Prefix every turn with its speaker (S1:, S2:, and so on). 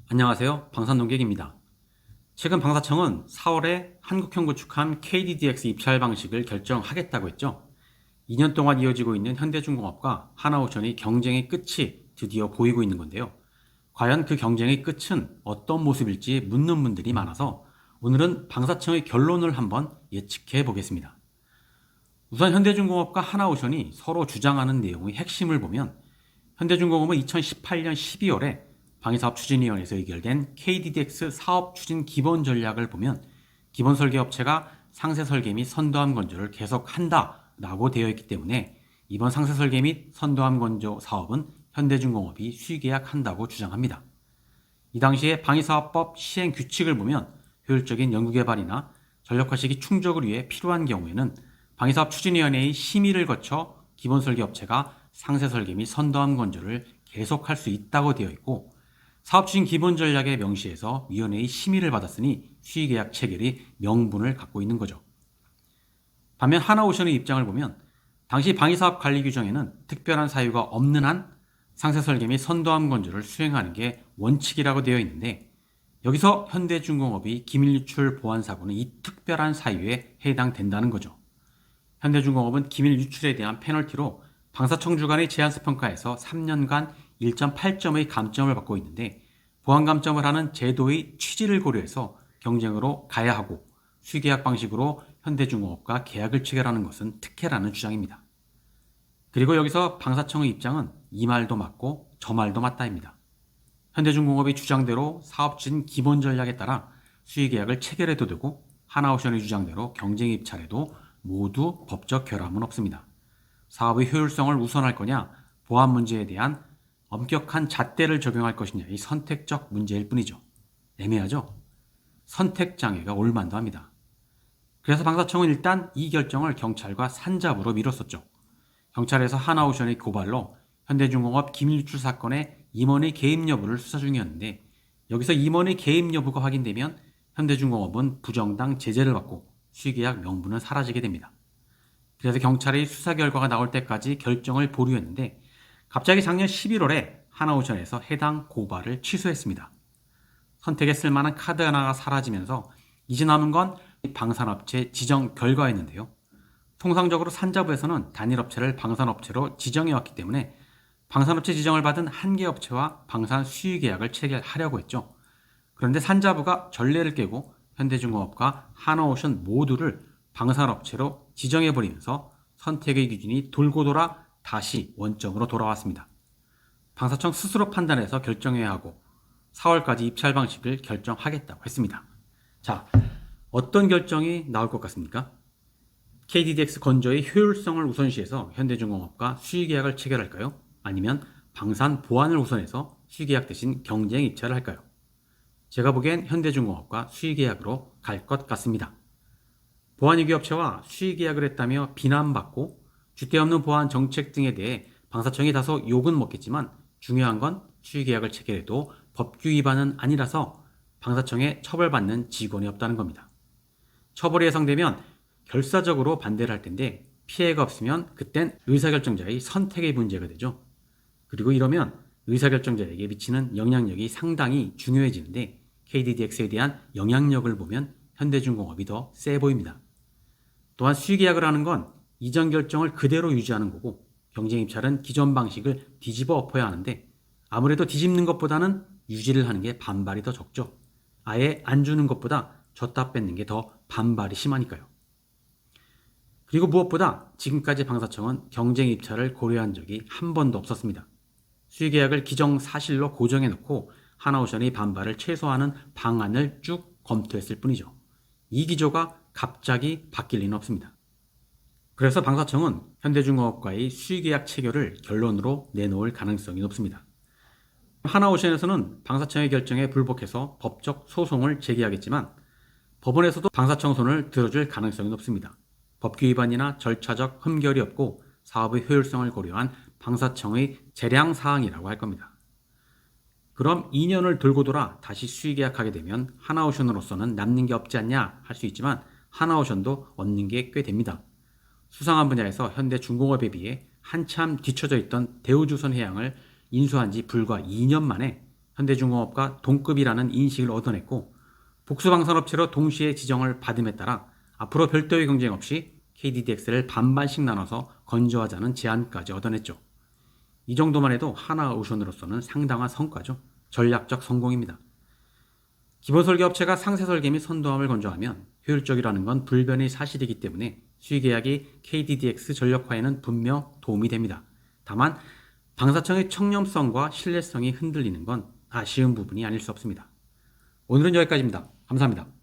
S1: 안녕하세요. 방산농객입니다. 최근 방사청은 4월에 한국형 구축함 KDDX 입찰 방식을 결정하겠다고 했죠. 2년 동안 이어지고 있는 현대중공업과 하나오션의 경쟁의 끝이 드디어 보이고 있는 건데요. 과연 그 경쟁의 끝은 어떤 모습일지 묻는 분들이 많아서 오늘은 방사청의 결론을 한번 예측해 보겠습니다. 우선 현대중공업과 하나오션이 서로 주장하는 내용의 핵심을 보면 현대중공업은 2018년 12월에 방위사업추진위원회에서 의결된 KDDX 사업 추진 기본 전략을 보면 기본 설계 업체가 상세 설계 및 선도함 건조를 계속한다라고 되어 있기 때문에 이번 상세 설계 및 선도함 건조 사업은 현대중공업이 수의계약한다고 주장합니다. 이 당시에 방위사업법 시행 규칙을 보면 효율적인 연구개발이나 전력화 시기 충족을 위해 필요한 경우에는 방위사업추진위원회의 심의를 거쳐 기본 설계 업체가 상세 설계 및 선도함 건조를 계속할 수 있다고 되어 있고, 사업추진 기본 전략의 명시에서 위원회의 심의를 받았으니 수의계약 체결이 명분을 갖고 있는 거죠. 반면 하나오션의 입장을 보면 당시 방위사업 관리 규정에는 특별한 사유가 없는 한 상세 설계 및 선도함 건조를 수행하는 게 원칙이라고 되어 있는데, 여기서 현대중공업이 기밀 유출 보안 사고는 이 특별한 사유에 해당된다는 거죠. 현대중공업은 기밀 유출에 대한 페널티로 방사청 주간의 제한서 평가에서 3년간 1.8점의 감점을 받고 있는데, 보안 감점을 하는 제도의 취지를 고려해서 경쟁으로 가야 하고 수의계약 방식으로 현대중공업과 계약을 체결하는 것은 특혜라는 주장입니다. 그리고 여기서 방사청의 입장은 이 말도 맞고 저 말도 맞다입니다. 현대중공업의 주장대로 사업진 기본 전략에 따라 수의계약을 체결해도 되고, 하나오션의 주장대로 경쟁 입찰에도 모두 법적 결함은 없습니다. 사업의 효율성을 우선할 거냐, 보안 문제에 대한 엄격한 잣대를 적용할 것이냐의 선택적 문제일 뿐이죠. 애매하죠? 선택장애가 올만도 합니다. 그래서 방사청은 일단 이 결정을 경찰과 산잡으로 미뤘었죠. 경찰에서 하나오션의 고발로 현대중공업 기밀 유출 사건의 임원의 개입 여부를 수사 중이었는데, 여기서 임원의 개입 여부가 확인되면 현대중공업은 부정당 제재를 받고 수의계약 명분은 사라지게 됩니다. 그래서 경찰의 수사 결과가 나올 때까지 결정을 보류했는데, 갑자기 작년 11월에 하나오션에서 해당 고발을 취소했습니다. 선택에 쓸만한 카드 하나가 사라지면서 이제 남은 건 방산업체 지정 결과였는데요. 통상적으로 산자부에서는 단일업체를 방산업체로 지정해왔기 때문에 방산업체 지정을 받은 한 개 업체와 방산 수의계약을 체결하려고 했죠. 그런데 산자부가 전례를 깨고 현대중공업과 하나오션 모두를 방산업체로 지정해버리면서 선택의 기준이 돌고 돌아 다시 원점으로 돌아왔습니다. 방사청 스스로 판단해서 결정해야 하고 4월까지 입찰 방식을 결정하겠다고 했습니다. 자, 어떤 결정이 나올 것 같습니까? KDDX 건조의 효율성을 우선시해서 현대중공업과 수의계약을 체결할까요? 아니면 방산 보안을 우선해서 수의계약 대신 경쟁 입찰을 할까요? 제가 보기엔 현대중공업과 수의계약으로 갈 것 같습니다. 보안유기업체와 수의계약을 했다며 비난받고 줏대 없는 보안 정책 등에 대해 방사청이 다소 욕은 먹겠지만, 중요한 건 수의계약을 체결해도 법규 위반은 아니라서 방사청에 처벌받는 직원이 없다는 겁니다. 처벌이 예상되면 결사적으로 반대를 할 텐데, 피해가 없으면 그땐 의사결정자의 선택의 문제가 되죠. 그리고 이러면 의사결정자에게 미치는 영향력이 상당히 중요해지는데, KDDX에 대한 영향력을 보면 현대중공업이 더 세 보입니다. 또한 수의계약을 하는 건 이전 결정을 그대로 유지하는 거고, 경쟁입찰은 기존 방식을 뒤집어 엎어야 하는데, 아무래도 뒤집는 것보다는 유지를 하는 게 반발이 더 적죠. 아예 안 주는 것보다 줬다 뺏는 게 더 반발이 심하니까요. 그리고 무엇보다 지금까지 방사청은 경쟁입찰을 고려한 적이 한 번도 없었습니다. 수의계약을 기정사실로 고정해놓고 하나오션의 반발을 최소화하는 방안을 쭉 검토했을 뿐이죠. 이 기조가 갑자기 바뀔 리는 없습니다. 그래서 방사청은 현대중공업과의 수의계약 체결을 결론으로 내놓을 가능성이 높습니다. 하나오션에서는 방사청의 결정에 불복해서 법적 소송을 제기하겠지만, 법원에서도 방사청 손을 들어줄 가능성이 높습니다. 법규 위반이나 절차적 흠결이 없고 사업의 효율성을 고려한 방사청의 재량 사항이라고 할 겁니다. 그럼 2년을 돌고 돌아 다시 수의계약하게 되면 하나오션으로서는 남는 게 없지 않냐 할 수 있지만, 하나오션도 얻는 게 꽤 됩니다. 수상한 분야에서 현대중공업에 비해 한참 뒤처져 있던 대우조선해양을 인수한 지 불과 2년 만에 현대중공업과 동급이라는 인식을 얻어냈고 복수방산업체로 동시에 지정을 받음에 따라 앞으로 별도의 경쟁 없이 KDDX를 반반씩 나눠서 건조하자는 제안까지 얻어냈죠. 이 정도만 해도 하나오션으로서는 상당한 성과죠. 전략적 성공입니다. 기본 설계 업체가 상세 설계 및 선도함을 건조하면 효율적이라는 건 불변의 사실이기 때문에 수의계약이 KDDX 전력화에는 분명 도움이 됩니다. 다만 방사청의 청렴성과 신뢰성이 흔들리는 건 아쉬운 부분이 아닐 수 없습니다. 오늘은 여기까지입니다. 감사합니다.